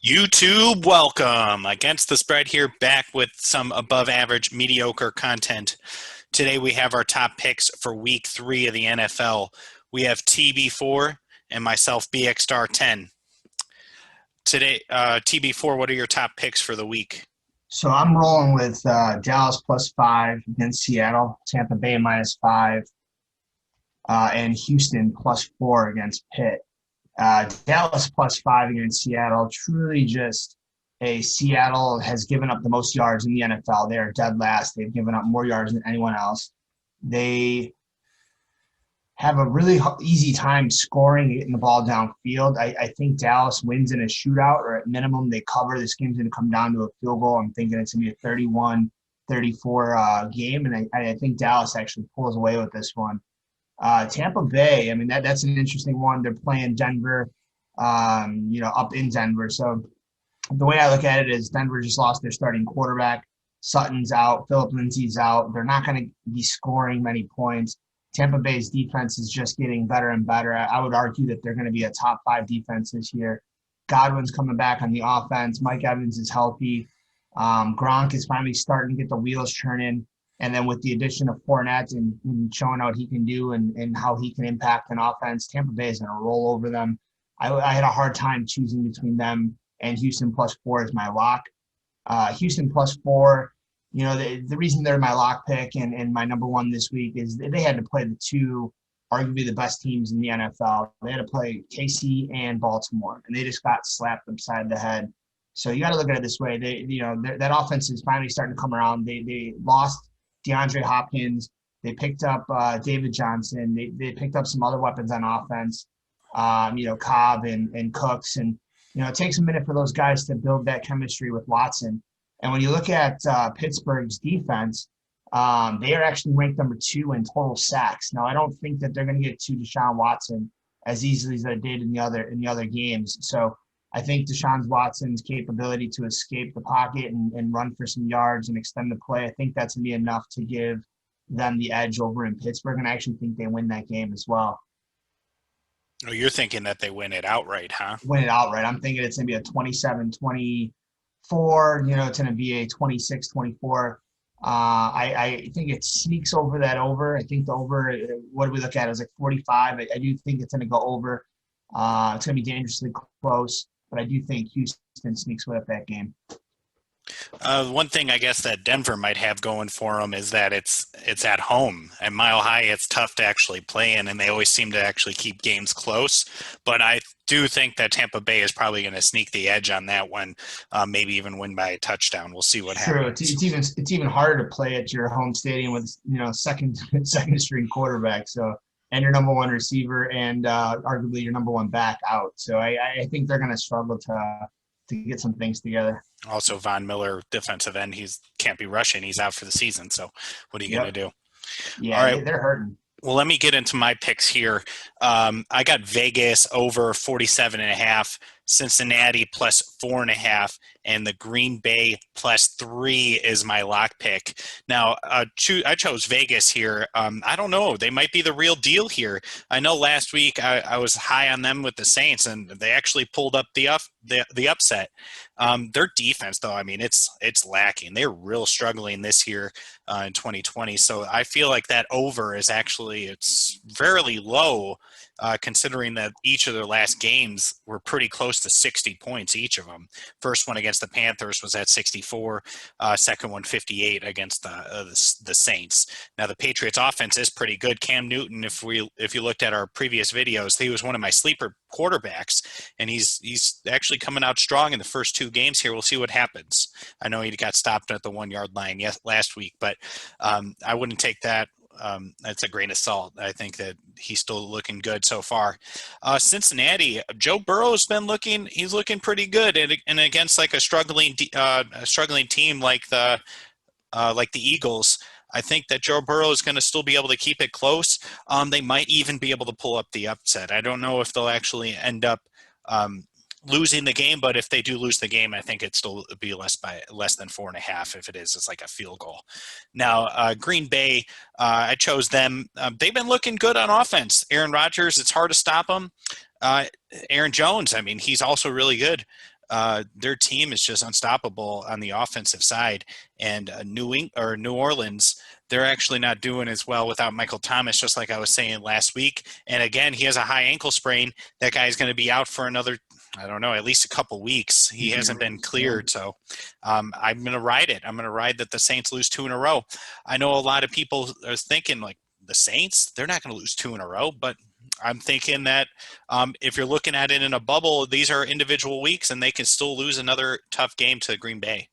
YouTube, welcome. Against the spread here, back with some above average, mediocre content. Today we have our top picks for week 3 of the NFL. We have TB4 and myself, BX Star 10. Today, TB4, what are your top picks for the week? So I'm rolling with Dallas +5 against Seattle, Tampa Bay -5, and Houston +4 against Pitt. Dallas +5 against Seattle. Truly, just a Seattle has given up the most yards in the NFL. They are dead last. They've given up more yards than anyone else. They have a really easy time scoring, getting the ball downfield. I think Dallas wins in a shootout, or at minimum, they cover. This game's going to come down to a field goal. I'm thinking it's going to be a 31-34 game, and I think Dallas actually pulls away with this one. Tampa Bay, I mean, that's an interesting one. They're playing Denver, up in Denver. So the way I look at it is Denver just lost their starting quarterback. Sutton's out. Philip Lindsay's out. They're not going to be scoring many points. Tampa Bay's defense is just getting better and better. I would argue that they're going to be a top 5 defense this year. Godwin's coming back on the offense. Mike Evans is healthy. Gronk is finally starting to get the wheels turning. And then with the addition of Fournette and showing what he can do and how he can impact an offense, Tampa Bay is going to roll over them. I had a hard time choosing between them and Houston +4 is my lock. Houston +4, the reason they're my lock pick and my number one this week is they had to play the two, arguably the best teams in the NFL. They had to play KC and Baltimore, and they just got slapped upside the head. So you got to look at it this way. That offense is finally starting to come around. They lost DeAndre Hopkins. They picked up David Johnson. They picked up some other weapons on offense, Cobb and Cooks. And, it takes a minute for those guys to build that chemistry with Watson. And when you look at Pittsburgh's defense, they are actually ranked number 2 in total sacks. Now, I don't think that they're going to get to Deshaun Watson as easily as they did in the other games. So I think Deshaun Watson's capability to escape the pocket and run for some yards and extend the play, I think that's going to be enough to give them the edge over in Pittsburgh. And I actually think they win that game as well. Oh, you're thinking that they win it outright, huh? Win it outright. I'm thinking it's going to be a 27-24. It's going to be a 26-24. I think it sneaks over that over. I think the over, what do we look at? It was like 45. I do think it's going to go over. It's going to be dangerously close, but I do think Houston sneaks with that game. One thing I guess that Denver might have going for them is that it's at home. At Mile High, it's tough to actually play in, and they always seem to actually keep games close. But I do think that Tampa Bay is probably going to sneak the edge on that one, maybe even win by a touchdown. We'll see what happens. True. It's even harder to play at your home stadium with second string quarterback. So and your number one receiver and arguably your number one back out. So I think they're going to struggle to get some things together. Also, Von Miller, defensive end, can't be rushing. He's out for the season. So what are you going to do? Yeah, all right. They're hurting. Well, let me get into my picks here. I got Vegas over 47.5, Cincinnati +4.5, and the Green Bay +3 is my lock pick. Now, I chose Vegas here. I don't know. They might be the real deal here. I know last week I was high on them with the Saints, and they actually pulled up the upset. Their defense, though, I mean, it's lacking. They're real struggling this year in 2020. So I feel like that over is actually it's fairly low, considering that each of their last games were pretty close to 60 points, each of them. First one against the Panthers was at 64, second one 58 against the Saints. Now the Patriots offense is pretty good. Cam Newton, if you looked at our previous videos, he was one of my sleeper quarterbacks, and he's actually coming out strong in the first 2 games here. We'll see what happens. I know he got stopped at the 1-yard line last week, but I wouldn't take that. That's a grain of salt. I think that he's still looking good so far. Cincinnati, Joe Burrow's been looking pretty good, and against like a struggling team like the Eagles, I think that Joe Burrow is going to still be able to keep it close. They might even be able to pull up the upset. I don't know if they'll actually end up losing the game, but if they do lose the game, I think it'd still be less than 4.5. If it is, it's like a field goal. Now, Green Bay, I chose them. They've been looking good on offense. Aaron Rodgers, it's hard to stop him. Aaron Jones, I mean, he's also really good. their team is just unstoppable on the offensive side. And New Orleans, they're actually not doing as well without Michael Thomas, just like I was saying last week. And again, he has a high ankle sprain. That guy's going to be out for another, I don't know, at least a couple weeks. He hasn't been cleared. So I'm going to ride it. I'm going to ride that the Saints lose 2 in a row. I know a lot of people are thinking like the Saints, they're not going to lose 2 in a row, but I'm thinking that if you're looking at it in a bubble, these are individual weeks and they can still lose another tough game to Green Bay.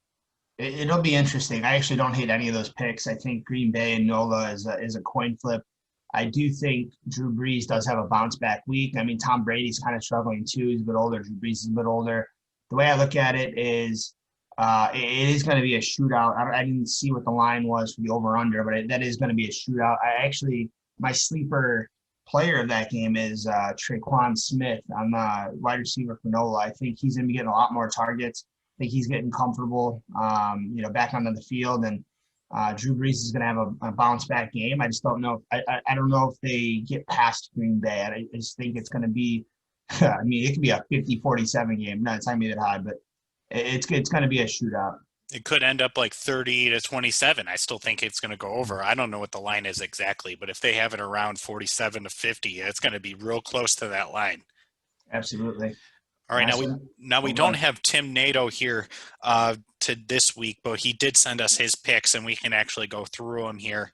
It'll be interesting. I actually don't hate any of those picks. I think Green Bay and Nola is a coin flip. I do think Drew Brees does have a bounce back week. I mean, Tom Brady's kind of struggling too. He's a bit older. Drew Brees is a bit older. The way I look at it is it is going to be a shootout. I didn't see what the line was for the over-under, but that is going to be a shootout. My sleeper player of that game is Traquan Smith. I'm a wide receiver for Nola. I think he's going to be getting a lot more targets. I think he's getting comfortable, back onto the field, and Drew Brees is going to have a bounce back game. I just don't know. I don't know if they get past Green Bay. I just think it's going to be. I mean, it could be a 50-47 game. No, it's not going to be that high, but it's going to be a shootout. It could end up like 30-27. I still think it's going to go over. I don't know what the line is exactly, but if they have it around 47-50, it's going to be real close to that line. Absolutely. All right, now we don't have Tim Nato here to this week, but he did send us his picks, and we can actually go through them here.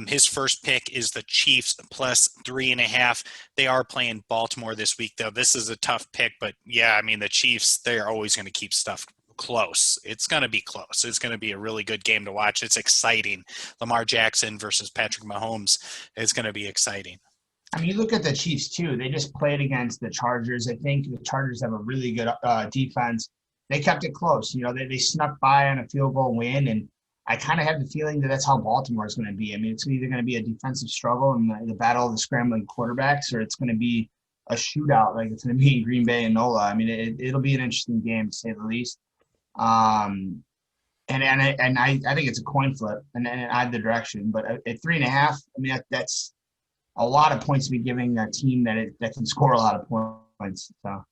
His first pick is the Chiefs plus 3.5. They are playing Baltimore this week, though. This is a tough pick, but yeah, I mean the Chiefs, they're always going to keep stuff close. It's going to be close. It's going to be a really good game to watch. It's exciting. Lamar Jackson versus Patrick Mahomes. It's going to be exciting. I mean, you look at the Chiefs, too. They just played against the Chargers. I think the Chargers have a really good defense. They kept it close. They snuck by on a field goal win, and I kind of have the feeling that that's how Baltimore is going to be. I mean, it's either going to be a defensive struggle in the battle of the scrambling quarterbacks, or it's going to be a shootout like it's going to be in Green Bay and Nola. I mean, it'll be an interesting game, to say the least. And I think it's a coin flip in either direction. But at 3.5, I mean, that's a lot of points to be giving a team that can score a lot of points. So.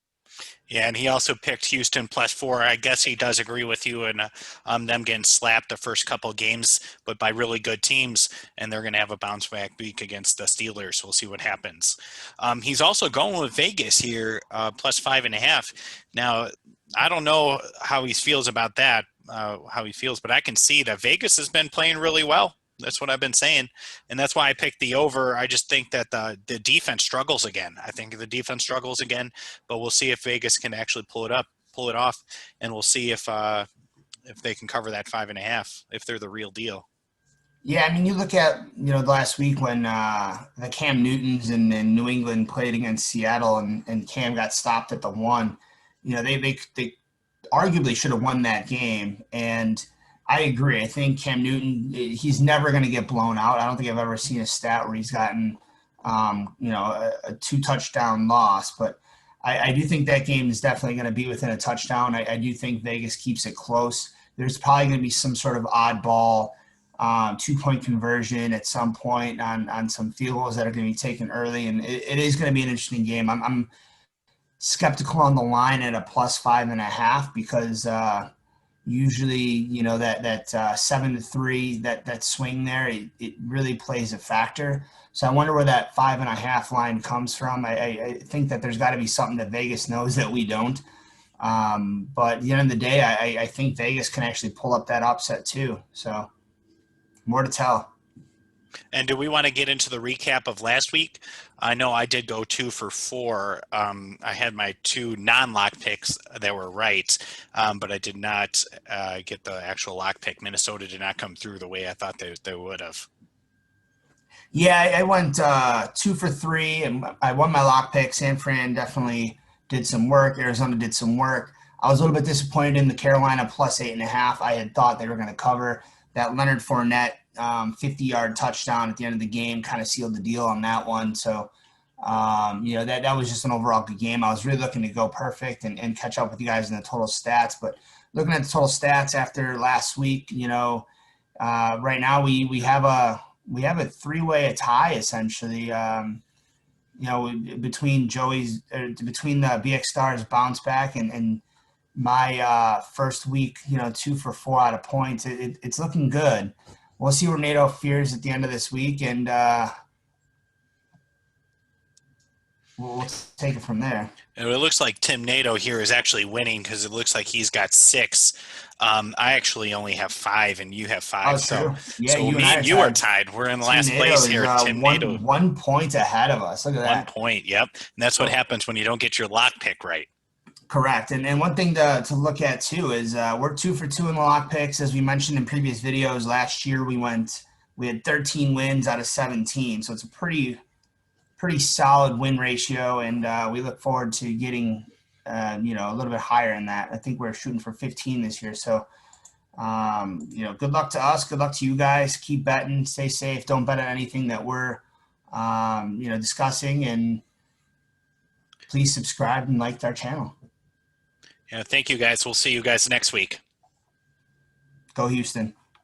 Yeah, and he also picked Houston plus 4. I guess he does agree with you in them getting slapped the first couple of games, but by really good teams, and they're going to have a bounce back week against the Steelers. We'll see what happens. He's also going with Vegas here, plus 5.5. Now, I don't know how he feels about that, but I can see that Vegas has been playing really well. That's what I've been saying, and that's why I picked the over. I just think that the defense struggles again. I think the defense struggles again, but we'll see if Vegas can actually pull it off, and we'll see if they can cover that 5.5 if they're the real deal. Yeah, I mean, you look at last week when the Cam Newtons and New England played against Seattle, and Cam got stopped at the 1. They arguably should have won that game, and I agree. I think Cam Newton, he's never going to get blown out. I don't think I've ever seen a stat where he's gotten, a 2-touchdown loss. But I do think that game is definitely going to be within a touchdown. I do think Vegas keeps it close. There's probably going to be some sort of oddball 2-point conversion at some point on some field goals that are going to be taken early. And it is going to be an interesting game. I'm skeptical on the line at a plus 5.5 because usually, that 7-3, that swing there, it really plays a factor. So I wonder where that 5.5 line comes from. I think that there's got to be something that Vegas knows that we don't. But at the end of the day, I think Vegas can actually pull up that upset too. So more to tell. And do we want to get into the recap of last week? I know I did go 2 for 4. I had my 2 non-lock picks that were right, but I did not get the actual lock pick. Minnesota did not come through the way I thought they would have. Yeah, I went 2 for 3, and I won my lock pick. San Fran definitely did some work. Arizona did some work. I was a little bit disappointed in the Carolina plus 8.5. I had thought they were going to cover. That Leonard Fournette 50-yard touchdown at the end of the game kind of sealed the deal on that one. So, that was just an overall good game. I was really looking to go perfect and catch up with you guys in the total stats. But looking at the total stats after last week, right now we have a 3-way tie essentially. Between the BX Stars bounce back and my first week, 2 for 4 out of points. It's looking good. We'll see where NATO fears at the end of this week, and we'll take it from there. And it looks like Tim NATO here is actually winning because it looks like he's got 6. I actually only have 5, and you have 5. Oh, So, true. Yeah, you and me I are and you are tied. tied. We're in Team last NATO place is here. Tim NATO, one point ahead of us. Look at 1 that. point. Yep. And that's what happens when you don't get your lock pick right. Correct. And one thing to look at too is we're 2 for 2 in the lock picks. As we mentioned in previous videos, last year we had 13 wins out of 17. So it's a pretty solid win ratio, and we look forward to getting a little bit higher in that. I think we're shooting for 15 this year. So good luck to us. Good luck to you guys. Keep betting. Stay safe. Don't bet on anything that we're discussing, and please subscribe and like our channel. Yeah, thank you guys. We'll see you guys next week. Go Houston.